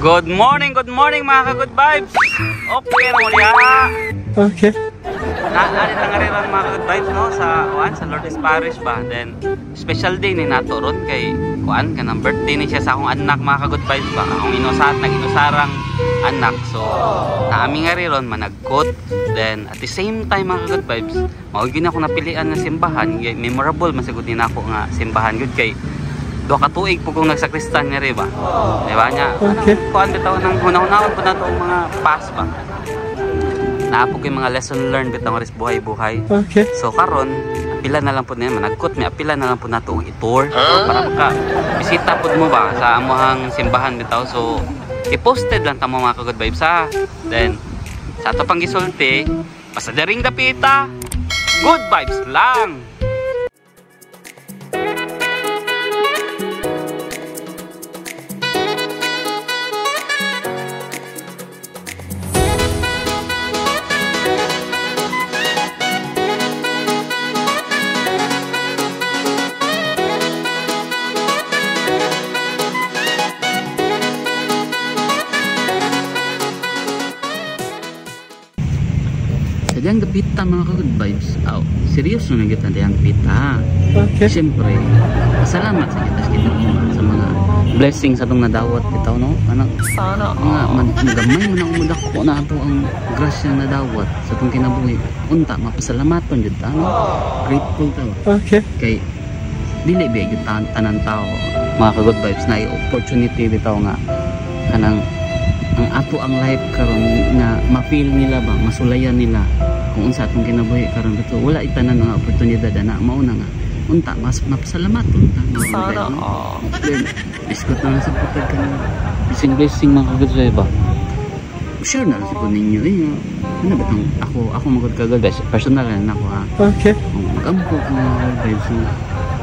Good morning mga ka-good vibes. Okay na mo diha. Okay. Naanit ang ariran mga ka-good vibes no sa Lourdes Parish ba. Then special day ni nato ron kay kuan kanang birthday ni siya sa akong anak mga ka-good vibes ba. Akong nag-inusarang anak. So naaming ariron managkot. Then at the same time mga ka-good vibes, mao gyud ako napilian na simbahan, memorable masagud din ako nga simbahan gud kay do ka tuig po kung nagsakristan nga rin ba? Diba niya? Okay. Kuan bitaw ng hunahunahon po na ito mga pass ba? Naapog yung mga lesson learned bitaw nga rin buhay-buhay. Okay. So karon apila na lang po na yan. Managkot may apila na lang po na ito i-tour. Para maka-bisita po mo ba sa amuhang simbahan bitaw. So i-posted lang tamo mga ka-good vibes ha. Then sa ito pang gisulti, basta daring dapita, good vibes lang! Diyang gapita mga ka-good vibes. Seryoso na kita diyang pita. Okay. Siyempre, pasalamat sa kita sa mga blessings atong nadawat kita no. Sana gamay mo na umudak po na ato ang grasya nadawat sa itong kinabuhi. Unta, mapasalamaton jud ta no. Grateful ta. Okay. Kay dili ba gyud tanan tao mga ka-good vibes na opportunity bitaw nga kanang ang ato ang life karon nga ma-feel nila ba, masulayan nila kung unsa atong kinabuhi karon dito. Wala itanan nga oportunidad na mao na nga unta mas mapasalamat unta sana no? Then biskot na lang sa pagkag kanang blessing mga ka-good ba. Sure na sa ninyo ano ba tong ako magod ka-good guys personal na ako ha. Okay. Mag-ampo ko mga vibes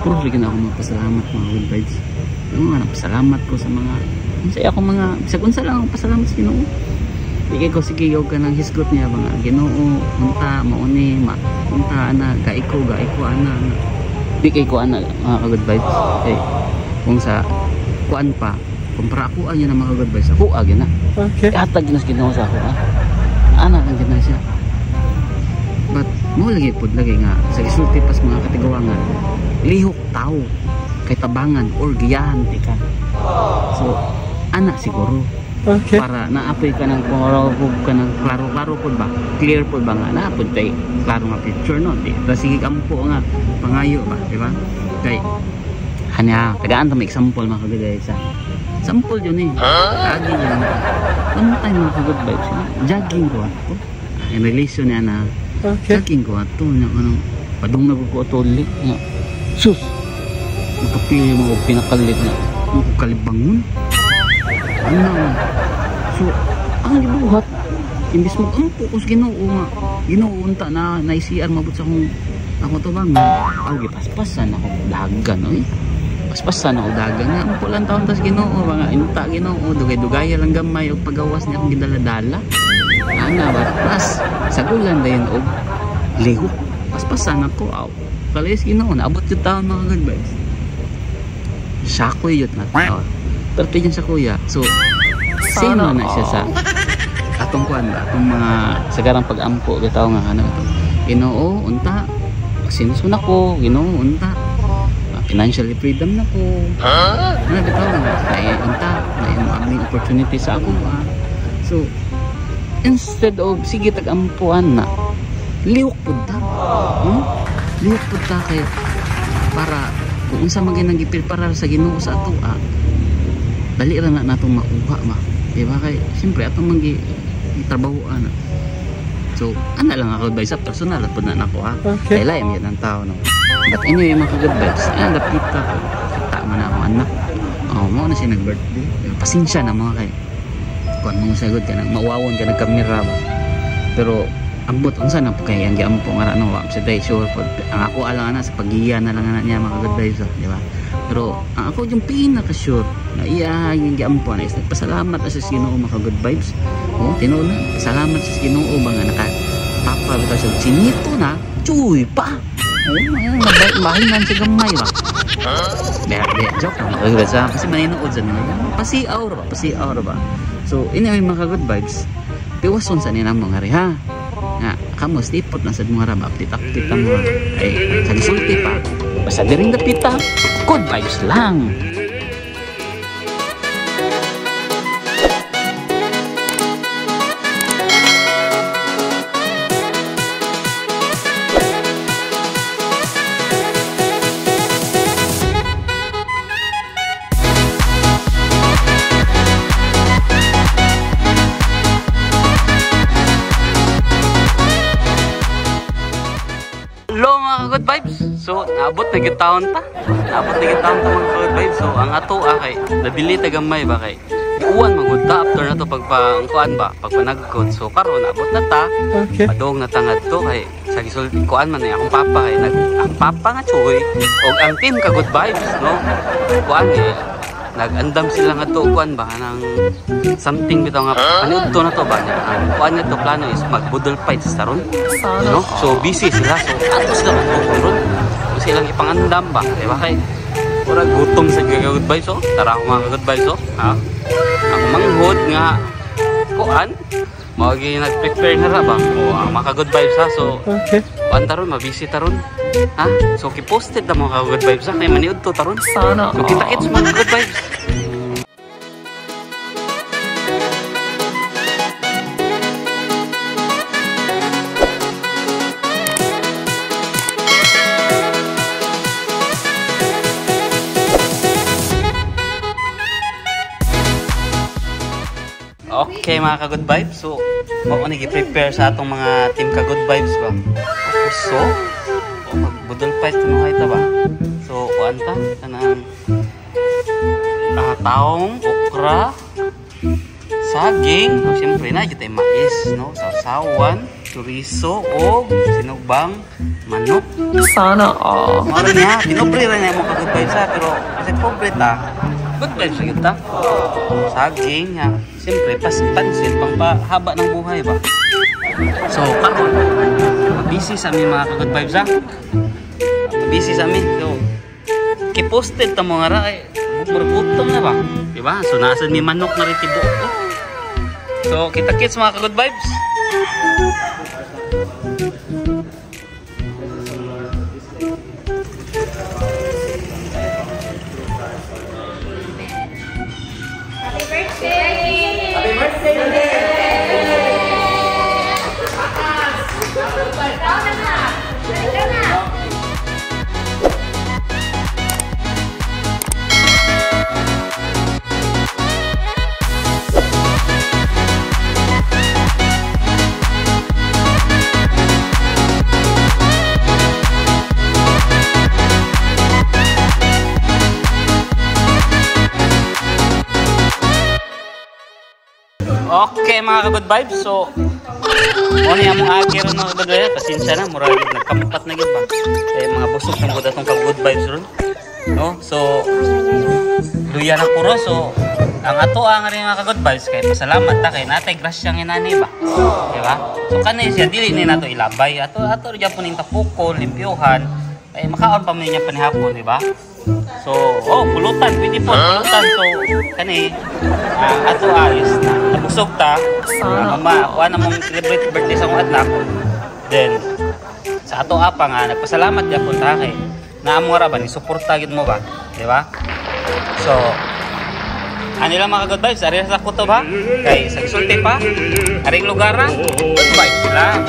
puro lagi na ako magpasalamat mga good vibes. Salamat ko sa mga saya ako mga bisag unsa lang ako pasalamat sa Ginoo. Di ko sige og kanang hisgot niya ba nga Ginoo unta mauni unta ana gaiko ana di kay ko ana mga ka-good vibes kay kung sa kuan pa kumpara ako anya na mga good vibes ako agi na. Okay. Hatag ginas Ginoo sa ako ana kan gina siya. But mo lagi pud lagi nga sa isulti pas mga katigawangan lihok tao kay tabangan or giyahan di ka. So anak siguro. Okay. Para naapoy ka ng klaro po ba? Clear po ba nga? Naapod tayo klaro nga picture no? Tapos sige kampo nga pangayo ba? Diba? Kay hanya, tagaan ito may example mga ka-good vibes ha? Sample yun Lagi yun. Ano tayo mga ka-good vibes? Jogging ko ato. In relation niya na jogging ko ato. Padung na ko ato ulit. Sus! Makapili mo pinakalit na kalibangon. So ang gibuhat imbis mo ampo ko sa Ginoo nga Ginoo unta na naisiar mabot sa akong tubang gipaspasan ako dagan paspasan ako dagan nga ampo lang taon tas Ginoo mga inta Ginoo dugay-dugay lang gamay og pagawas niya akong gidala-dala pas sagulan dayon og lihok paspasan ako kalayas Ginoo naabot jud taon mga good vibes sakoy yun na pero dyan sa kuya so same na siya sa atong kuan ba atong mga sagarang pag-ampo bitaw nga Ginoo unta sinusuna ko Ginoo unta financially freedom na ko bitaw nga unta may opportunity sa ako so instead of sige tag-ampuan na lihok pud ta lihok pud ta kay para kung unsa man ginagipil para sa Ginoo sa ato dali ra na natong makuha ba diba kay siyempre atong mangi trabahoan so ana lang ako advice sa personal at pud na nako kay lain yan ang tao no but anyway mga ka-good vibes lapita ko kita man ako anak mo na siya nag-birthday pasensya na mga kay kuan mo sagot ka nang mawawon ka nagkamera ba pero ambot unsa na po kay ang giampo nga ano wa sa day sure pod ang ako alang ana sa pagiya na lang ana niya mga good vibes di ba pero ang ako yung pinaka sure na iya yung giampo na is nagpasalamat sa Ginoo mga good vibes tinuod na salamat sa Ginoo ba nga nakatapa bitaw sa sinito na chuy pa mahinan sa gamay ba Di, joke lang. Kasi maninood sa nila. Pasiaw ba? So, anyway, mga good vibes. Piwason sa nila mga rin, ha? Nga, kamo, stipot na sa mga raba. Update ang mga, ay, kagisulti pa. Basta di rin dapita. Good vibes lang. Hello mga good vibes. So naabot na gitaon ta. Mga good vibes. So ang ato kay nabili tagamay ba kay uwan magudta after na to pagpangkuan ba pagpanagkot. So karon naabot na ta. Okay. Padong natangad to kay sa gisulti kuan man akong papa kay ang papa nga choy og ang team ka good vibes no. Kuan nag-andam sila nga to kuan ba nang something bitaw nga paniudto na to ba ang kuan to plano is magbudol fight sa taron no so busy sila so ato sila magtuturon so silang ipangandam ba di ba kay murag gutom sa good vibes so tara ako mga good vibes so ha ang manghod nga kuan magi nag-prepare na ra ba o ang mga good vibes ha so Okay. kuan taron mabisi taron ha so ki-posted na mga good vibes ha kay maniudto taron Sana. so kita-kits mga good vibes. Okay mga ka-good vibes, so mao ni gi-prepare sa atong mga team ka-good vibes ba. So, magbudol fight to mga ita ba. So, kuan ta kanang taong, okra, saging, o siyempre na kita mais, no, sausawan, chorizo o sinugbang manok. Sana. Mao niya, tinobre ra niya mo ka-good vibes ha, pero kasi complete ta. Good vibes ra kita. Saging ha. Siyempre, pansin, pangpahaba ng buhay ba? So, karon busy sa amin mga ka-good vibes ha? Busy sa amin. So, kiposted ta mga ra, murgutom na ba? Diba? So, nasa may manok na rin tibo. So, kita-kits mga ka-good vibes. Okay mga ka-good vibes, so ano yung among agir no good vibes, pasensya na, murag nagkampat na gid ba. Kaya mga busog ng good atong ka-good vibes ron. No? So luya na puro, so ang ato ang rin mga ka-good vibes kay pasalamat ta kay natay grasyang inani ba. Di ba? So kanay siya dili ni nato ilabay, ato gyapon ning tapuko, limpyuhan, kay makaon pa man niya panihapon, di ba? So, pulutan, pwede po, pulutan. So, kani, ato ayos na. Nabusog ta, mama, kuha na mong celebrate birthday sa akong anak. Then, sa ato apa nga, nagpasalamat niya po ta kay naamo ra ba, ni suporta gid mo ba? Di ba? So, ano lang mga good vibes, ari sa kuto ba? Kay, sa isulti pa, aring lugar good vibes lang.